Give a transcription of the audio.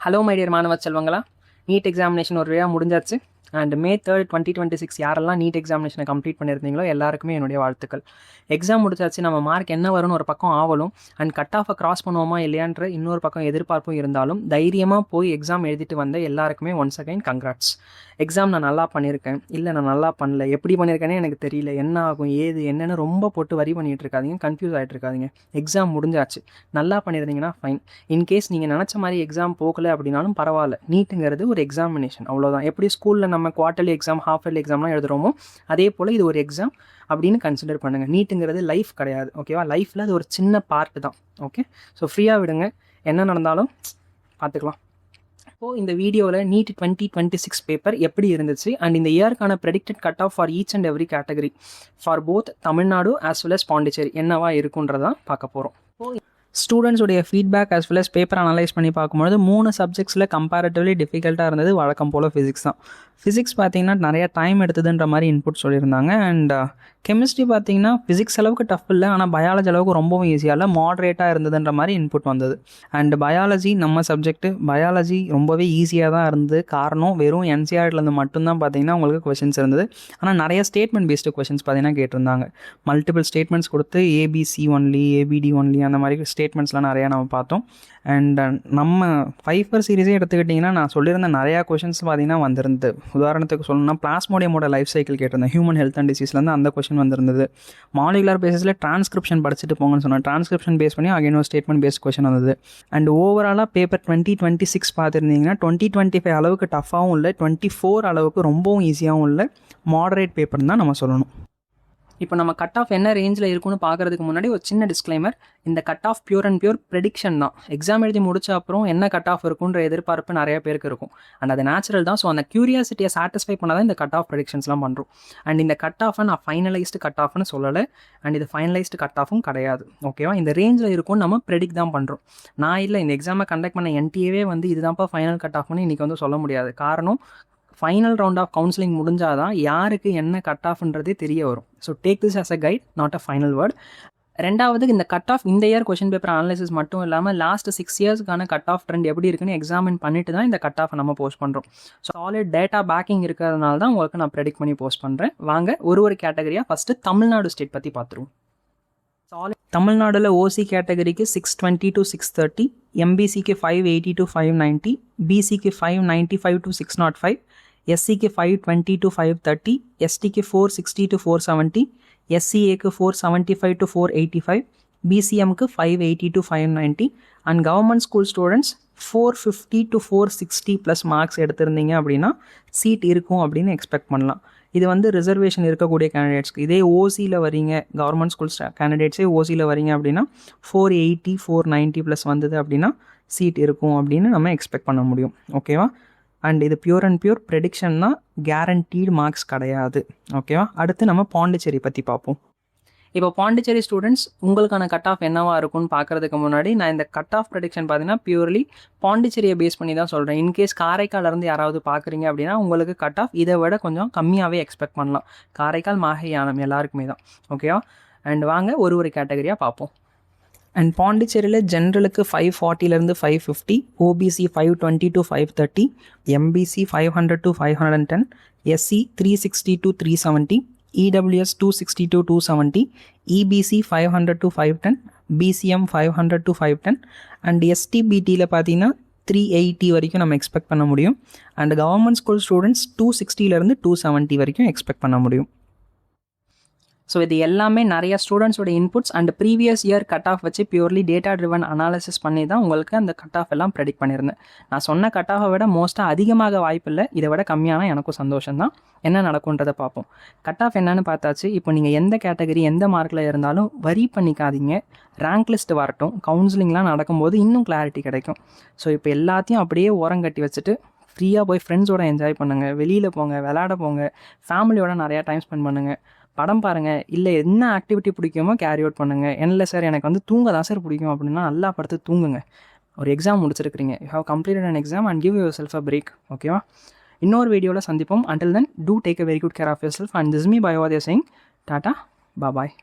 Hello my dear மாணவ செல்வங்களா, NEET examination ஒரு வழியாக முடிஞ்சாச்சு. அண்ட் May 3, 2026 யாரெல்லாம் நீட் எக்ஸாமினேஷனை கம்ப்ளீட் பண்ணியிருந்தீங்களோ எல்லாருக்குமே என்னுடைய வாழ்த்துக்கள். எக்ஸாம் முடிச்சாச்சு. நம்ம மார்க் என்ன வரும்னு ஒரு பக்கம் ஆவலும் அண்ட் கட் ஆஃபை கிராஸ் பண்ணுவோமா இல்லையான்ற இன்னொரு பக்கம் எதிர்பார்ப்பும் இருந்தாலும் தைரியமாக போய் எக்ஸாம் எழுதிட்டு வந்த எல்லாருக்குமே ஒன்ஸ் அகைன் கங்க்ராட்ஸ். எக்ஸாம் நான் நல்லா பண்ணியிருக்கேன், இல்லை நான் நல்லா பண்ணல, எப்படி பண்ணியிருக்கேனே எனக்கு தெரியல, என்ன ஆகும் ஏது என்னென்னு ரொம்ப போட்டு வரி பண்ணிகிட்டு இருக்காதிங்க, கன்ஃபியூஸ் ஆகிட்டு இருக்காதிங்க. எக்ஸாம் முடிஞ்சாச்சு. நல்லா பண்ணியிருந்தீங்கன்னா ஃபைன். இன்கேஸ் நீங்கள் நினச்ச மாதிரி எக்ஸாம் போகலை அப்படின்னாலும் பரவாயில்ல. நீட்டுங்கிறது ஒரு எக்ஸாமினேஷன், அவ்வளோதான். எப்படி ஸ்கூலில் நம்ம குவார்ட்டர்லி எக்ஸாம் ஹாஃப் இயர்லி எக்ஸாம்லாம் எழுதுகிறோமோ அதே போல் இது ஒரு எக்ஸாம் அப்படின்னு கன்சிடர் பண்ணுங்கள். நீட்டுங்கிறது லைஃப் கிடையாது, ஓகேவா? லைஃப்பில் அது ஒரு சின்ன பார்ட்டு தான், ஓகே? ஸோ ஃப்ரீயாக விடுங்க, என்ன நடந்தாலும் பார்த்துக்கலாம். இப்போது இந்த வீடியோவில் நீட் 2026 பேப்பர் எப்படி இருந்துச்சு அண்ட் இந்த இயருக்கான predicted cut off for each and every category for both Tamil Nadu as well as Pondicherry என்னவா இருக்குன்றதான் பார்க்க போகிறோம். ஸ்டூடெண்ட்ஸுடைய feedback as well as paper analyse பண்ணி பார்க்கும்போது 3 சப்ஜெக்ட்ஸில் கம்பேரிட்டிவ்லி டிஃபிகல்ட்டாக இருந்தது. வழக்கம் போல் ஃபிசிக்ஸ் தான். ஃபிசிக்ஸ் பார்த்திங்கன்னா நிறையா டைம் எடுத்ததுன்ற மாதிரி இன்புட் சொல்லியிருந்தாங்க. அண்ட் கெமிஸ்ட்ரி பார்த்திங்கன்னா ஃபிசிக்ஸ் அளவுக்கு டஃப் இல்லை, ஆனால் பயாலஜி அளவுக்கு ரொம்பவும் ஈஸியாக இல்லை, மாட்ரேட்டாக இருந்ததுன்ற மாதிரி இன்புட் வந்தது. அண்ட் பயாலஜி நம்ம சப்ஜெக்ட்டு பயாலஜி ரொம்பவே ஈஸியாக தான் இருந்தது. காரணம் வெறும் என்சிஆர்டிலேருந்து மட்டும்தான் பார்த்திங்கன்னா உங்களுக்கு கொஷின்ஸ் இருந்தது. ஆனால் நிறைய ஸ்டேட்மெண்ட் பேஸ்டு கொஷின்ஸ் பார்த்திங்கன்னா கேட்டிருந்தாங்க. மல்டிபிள் ஸ்டேட்மெண்ட்ஸ் கொடுத்து ஏபிசி ஒன்லி, ஏபிடி ஒன்லி அந்த மாதிரி ஸ்டேட்மெண்ட்ஸ்லாம் நிறையா நம்ம பார்த்தோம். அண்ட் நம்ம 5 சீரீஸே எடுத்துக்கிட்டிங்கன்னா நான் சொல்லியிருந்த நிறையா கொஷின்ஸ் பார்த்திங்கன்னா வந்திருந்தது. உதாரணத்துக்கு சொல்லணும்னா பிளாஸ்மோடியமோட லைஃப் சைக்கிள் கேட்டிருந்தேன், ஹியூமன் ஹெல்த் அண்ட் டிசீஸ்லேருந்து அந்த கொஷின் வந்திருந்தது. மாலிகுலர் பேஸில் டிரான்ஸ்கிரிப்ஷன் படிச்சுட்டு போங்கன்னு சொன்னேன். டிரான்ஸ்கிரிப்ஷன் பேஸ் பண்ணி அகைன் ஒரு ஸ்டேட்மெண்ட் பேஸ்ட் கொஷின் வந்தது. அண்ட் ஓவராலாக பேப்பர் 2026 பார்த்துருந்தீங்கன்னா 2025 அளவுக்கு டஃபாகவும் இல்லை, 24 அளவுக்கு ரொம்பவும் ஈஸியாகவும் இல்லை, மாடரேட் பேப்பர்னு தான் நம்ம சொல்லணும். இப்போ நம்ம கட் ஆஃப் என்ன ரேஞ்சில் இருக்குன்னு பார்க்குறதுக்கு முன்னாடி ஒரு சின்ன டிஸ்க்ளைமர். இந்த cut off pure and pure prediction தான். எக்ஸாம் எழுதி முடிச்ச அப்புறம் என்ன கட் ஆஃப் இருக்குன்ற எதிர்பார்ப்பு நிறைய பேருக்கு இருக்கும். அண்ட் அது நேச்சுரல் தான். ஸோ அந்த க்யூரியாசிட்டியை சாட்டிஸ்ஃபை பண்ணால் தான் இந்த கட் ஆஃப் ப்ரெடிக்ஷன்ஸ்லாம் பண்ணுறோம். அண்ட் இந்த கட் ஆஃபை நான் ஃபைனலைஸ்டு கட் ஆஃப்னு சொல்லலை, அண்ட் இது ஃபைனலைஸ்டு கட் ஆஃபும் கிடையாது, ஓகேவா? இந்த ரேஞ்சில் இருக்கும்னு நம்ம ப்ரெடிக்ட் தான் பண்ணுறோம். நான் இல்லை, இந்த எக்ஸாமை கண்டக்ட் பண்ண என்டிஏவே இதுதான்ப்பா ஃபைனல் கட் ஆஃப்னு இன்றைக்கி சொல்ல முடியாது. காரணம் ஃபைனல் ரவுண்ட் ஆஃப் கவுன்சிலிங் முடிஞ்சால் தான் யாருக்கு என்ன கட் ஆஃப்ன்றதே தெரிய வரும். So take this as a guide, not a final word. ரெண்டாவது, இந்த கட் ஆஃப் இந்த இயர் கொஷின் பேப்பர் அனாலிசிஸ் மட்டும் இல்லாமல் லாஸ்ட் 6 இயர்ஸ்க்கான கட் ஆஃப் ட்ரெண்ட் எப்படி இருக்குன்னு எக்ஸாமின் பண்ணிட்டு தான் இந்த கட் ஆஃப் நம்ம போஸ்ட் பண்ணுறோம். ஸோ சாலிட் டேட்டா பேக்கிங் இருக்கிறதுனால தான் உங்களுக்கு நான் ப்ரெடிக்ட் பண்ணி போஸ்ட் பண்ணுறேன். வாங்க ஒரு கேட்டகரியாக ஃபஸ்ட்டு தமிழ்நாடு ஸ்டேட் பற்றி பார்த்துருவோம். தமிழ்நாடுல ஓசி கேட்டகரிக்கு 620 to 630, எம்பிசிக்கு 580 to 590, பிசிக்கு 595 to 605, எஸ்சிக்கு 520 to 530, எஸ்டிக்கு 460 to 470, எஸ்சிஏக்கு 475 to 485, பிசிஎம்க்கு 580 to 590 and government school students 450 to 460 plus marks எடுத்திருந்தீங்க அப்படின்னா சீட் இருக்கும் அப்படின்னு எக்ஸ்பெக்ட் பண்ணலாம். இது ரிசர்வேஷன் இருக்கக்கூடிய கேண்டிடேட்ஸ்க்கு. இதே ஓசியில் வரீங்க, கவர்மெண்ட் ஸ்கூல் கேண்டிடேட்ஸே ஓசியில் வரீங்க அப்படின்னா 480 490 ப்ளஸ் வந்தது அப்படின்னா சீட் இருக்கும் அப்படின்னு நம்ம எக்ஸ்பெக்ட் பண்ண முடியும், ஓகேவா? அண்ட் இது பியூர் அண்ட் பியூர் ப்ரெடிக்ஷன் தான், கேரண்டீடு மார்க்ஸ் கிடையாது, ஓகேவா? அடுத்து நம்ம பாண்டிச்சேரி பற்றி பார்ப்போம். இப்போ பாண்டிச்சேரி ஸ்டூடெண்ட்ஸ் உங்களுக்கான கட் ஆஃப் என்னவா இருக்கும்னு பார்க்குறதுக்கு முன்னாடி நான் இந்த கட் ஆஃப் ப்ரெடிக்ஷன் பார்த்தீங்கன்னா பியூர்லி பாண்டிச்சேரியை பேஸ் பண்ணி தான் சொல்கிறேன். இன்கேஸ் காரைக்காலிருந்து யாராவது பார்க்குறீங்க அப்படின்னா உங்களுக்கு கட் ஆஃப் இதை விட கொஞ்சம் கம்மியாகவே எக்ஸ்பெக்ட் பண்ணலாம். காரைக்கால், மாஹே, யானம் எல்லாருக்குமே தான், ஓகேவா? அண்ட் வாங்க ஒரு கேட்டகரியாக பார்ப்போம். அண்ட் பாண்டிச்சேரியில் ஜென்ரலுக்கு 540 550, OBC 520 to 530, MBC 500 to 510, SC 360 to 370, EWS 260 to 270, EBC 500 to 510, BCM 500 to 510 and எஸ்டிபிடியில் பார்த்தீங்கன்னா 380 வரைக்கும் நம்ம எக்ஸ்பெக்ட் பண்ண முடியும். அண்ட் கவர்மெண்ட் ஸ்கூல் ஸ்டூடெண்ட்ஸ் 260 270 வரைக்கும் எக்ஸ்பெக்ட் பண்ண முடியும். ஸோ இது எல்லாமே நிறைய ஸ்டூடெண்ட்ஸோட inputs and previous year cut off வச்சு பியூர்லி டேட்டா ட்ரிவன் அனாலிசிஸ் பண்ணி தான் உங்களுக்கு அந்த கட் ஆஃப் எல்லாம் ப்ரெடிக்ட் பண்ணியிருந்தேன். நான் சொன்ன கட் ஆஃபை விட மோஸ்ட்டாக அதிகமாக வாய்ப்பு இல்லை, இதை விட கம்மியான எனக்கும் சந்தோஷம் தான். என்ன நடக்குன்றதை பார்ப்போம். கட் ஆஃப் என்னன்னு பார்த்தாச்சு. இப்போ நீங்கள் எந்த கேட்டகரி எந்த மார்க்கில் இருந்தாலும் வரி பண்ணிக்காதீங்க. ரேங்க் லிஸ்ட் வரட்டும், கவுன்சிலிங்லாம் நடக்கும்போது இன்னும் கிளாரிட்டி கிடைக்கும். ஸோ இப்போ எல்லாத்தையும் அப்படியே ஓரங்கட்டி வச்சுட்டு ஃப்ரீயாக போய் ஃப்ரெண்ட்ஸோட என்ஜாய் பண்ணுங்கள், வெளியில் போங்க, விளையாட போங்க, ஃபேமிலியோட நிறையா டைம் ஸ்பெண்ட் பண்ணுங்கள், படம் பாருங்கள், இல்லை என்ன ஆக்டிவிட்டி பிடிக்குமோ கேரி அவுட் பண்ணுங்கள். என்ன சார் எனக்கு தூங்க தான் சார் பிடிக்கும் அப்படின்னா நல்லா படுத்து தூங்குங்க. ஒரு எக்ஸாம் முடிச்சிருக்கிறீங்க, you have completed an exam and give yourself a break, ஓகேவா? இன்னொரு வீடியோவில் சந்திப்போம். Until then do take a very good care of yourself and this me by what you saying tata bye.